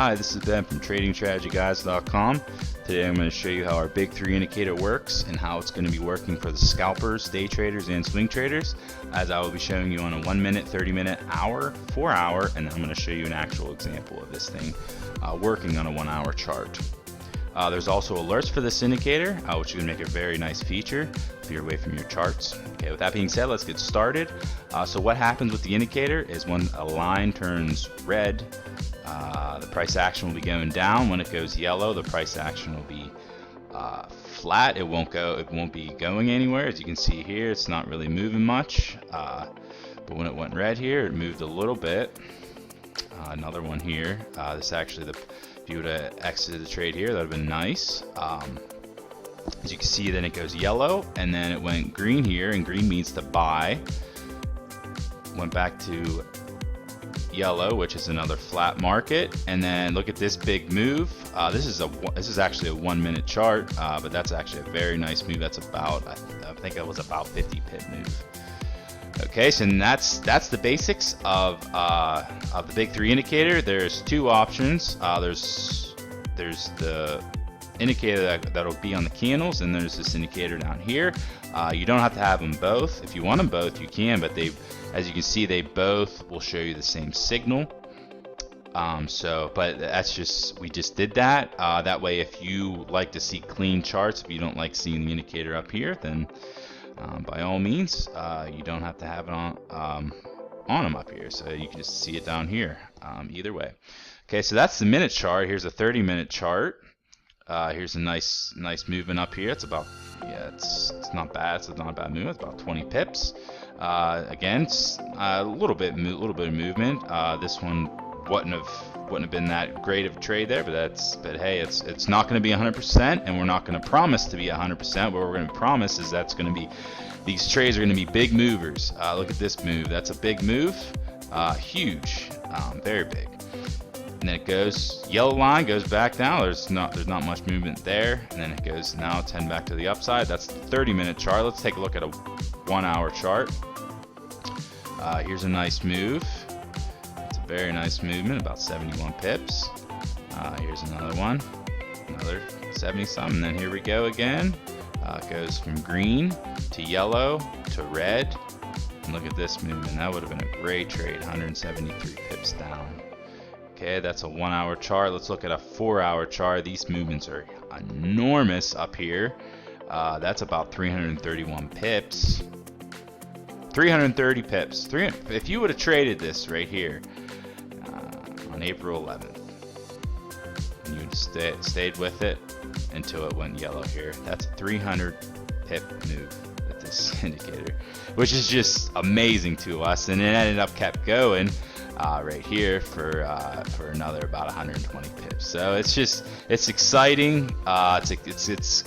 Hi, this is Ben from TradingStrategyGuys.com. Today I'm going to show you how our Big 3 indicator works and how it's going to be working for the scalpers, day traders, and swing traders, as I will be showing you on a 1 minute, 30 minute, hour, 4 hour, and then I'm going to show you an actual example of this thing working on a 1 hour chart. There's also alerts for this indicator, which can make a very nice feature if you're away from your charts. Okay, with that being said, let's get started. So what happens with the indicator is when a line turns red, the price action will be going down. When it goes yellow, the price action will be flat. It won't be going anywhere. As you can see here, it's not really moving much. But when it went red here, it moved a little bit. Another one here. This actually, if you would have exited the trade here, that would have been nice. As you can see, then it goes yellow, and then it went green here, and green means to buy. Went back to yellow, which is another flat market, and then look at this big move. This is actually a 1 minute chart, but that's actually a very nice move. That's about, I think it was about 50 pip move. Okay, so that's the basics of the Big 3 indicator. There's two options. There's the indicator that'll be on the candles, and there's this indicator down here. You don't have to have them both. If you want them both, you can, but as you can see, they both will show you the same signal. But that's just, we just did that. That way, if you like to see clean charts, if you don't like seeing the indicator up here, then by all means, you don't have to have it on them up here. So you can just see it down here. Either way. Okay, so that's the minute chart. Here's a 30-minute chart. Here's a nice movement up here. It's about, it's not bad. It's not a bad movement. It's about 20 pips. Again, it's a little bit of movement. This one wouldn't have been that great of a trade there, but hey, it's not going to be 100%, and we're not going to promise to be 100%. What we're going to promise is that's going to be, these trades are going to be big movers. Look at this move. That's a big move. Huge, very big. And then it goes, yellow line goes back down. There's not much movement there, and then it goes now 10 back to the upside. That's the 30-minute chart. Let's take a look at a 1 hour chart. Here's a nice move. It's a very nice movement, about 71 pips. Here's another one, another 70 something. And then here we go again. It goes from green to yellow to red. And look at this movement. That would have been a great trade. 173 pips down. Okay, that's a 1 hour chart. Let's look at a 4 hour chart. These movements are enormous up here. That's about 331 pips. 330 pips. If you would have traded this right here on April 11th, and you would stayed with it until it went yellow here, that's a 300 pip move with this indicator, which is just amazing to us. And it ended up kept going right here for another about 120 pips. So it's exciting. It's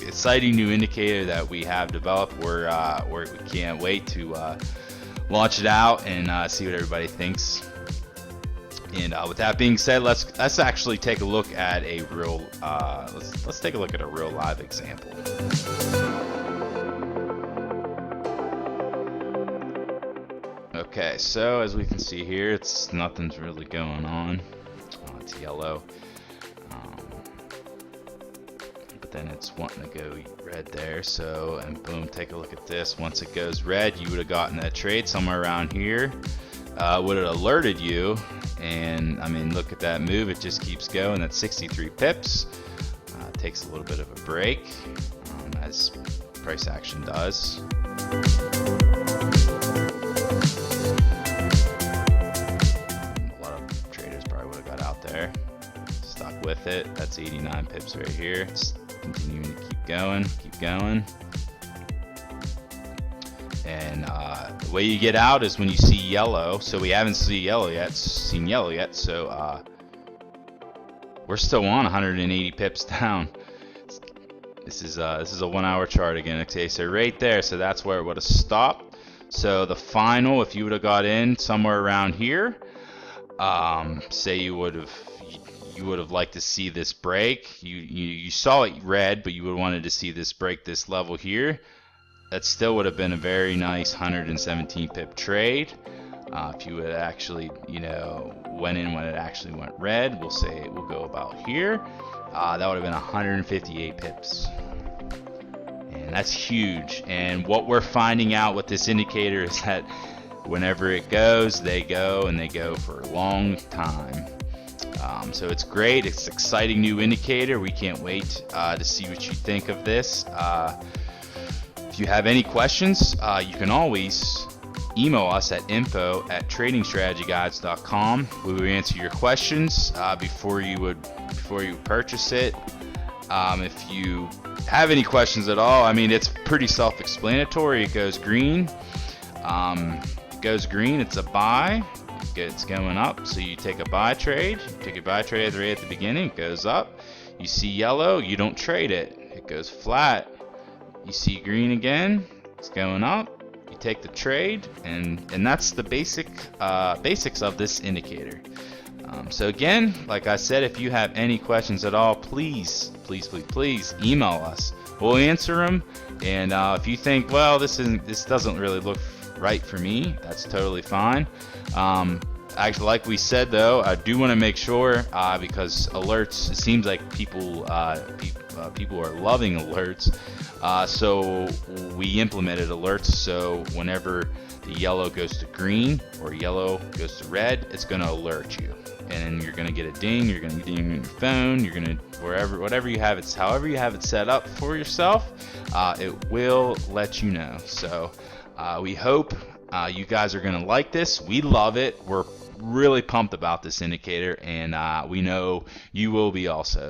exciting new indicator that we have developed. We can't wait to launch it out and see what everybody thinks. And with that being said, let's actually take a look at a real let's take a look at a real live example. Okay, so as we can see here, nothing's really going on. It's yellow, but then it's wanting to go red there. So, and boom, take a look at this. Once it goes red, you would have gotten that trade somewhere around here. Would have alerted you, and I mean, look at that move. It just keeps going. That's 63 pips. Takes a little bit of a break, as price action does. Stuck with it. That's 89 pips right here. It's continuing to keep going. And the way you get out is when you see yellow. So we haven't seen yellow yet. So we're still on 180 pips down. This is a 1 hour chart again. Okay, so right there. So that's where it would have stopped. So the final, if you would have got in somewhere around here, say you would have liked to see this break. You saw it red, but you would have wanted to see this break this level here. That still would have been a very nice 117 pip trade. If you would actually, went in when it actually went red, we'll say it will go about here. That would have been 158 pips. And that's huge. And what we're finding out with this indicator is that whenever it goes, they go, and they go for a long time. So it's great. It's an exciting new indicator. We can't wait to see what you think of this. If you have any questions, you can always email us at info@tradingstrategyguides.com. We will answer your questions before you purchase it. If you have any questions at all, I mean, it's pretty self-explanatory. It goes green. It's a buy. It's going up, so you take a buy trade. You take a buy trade right at the beginning. It goes up. You see yellow, you don't trade it. It goes flat. You see green again. It's going up. You take the trade, and that's the basics of this indicator. So again, like I said, if you have any questions at all, please email us. We'll answer them. And if you think, well, this doesn't really look right for me, that's totally fine. Actually, like we said though, I do want to make sure because alerts, it seems like people are loving alerts. So we implemented alerts, so whenever the yellow goes to green or yellow goes to red, it's going to alert you, and you're going to get a ding. You're going to ding on your phone. You're going to whatever you have it, however you have it set up for yourself, it will let you know. So we hope you guys are going to like this. We love it. We're really pumped about this indicator, and we know you will be also.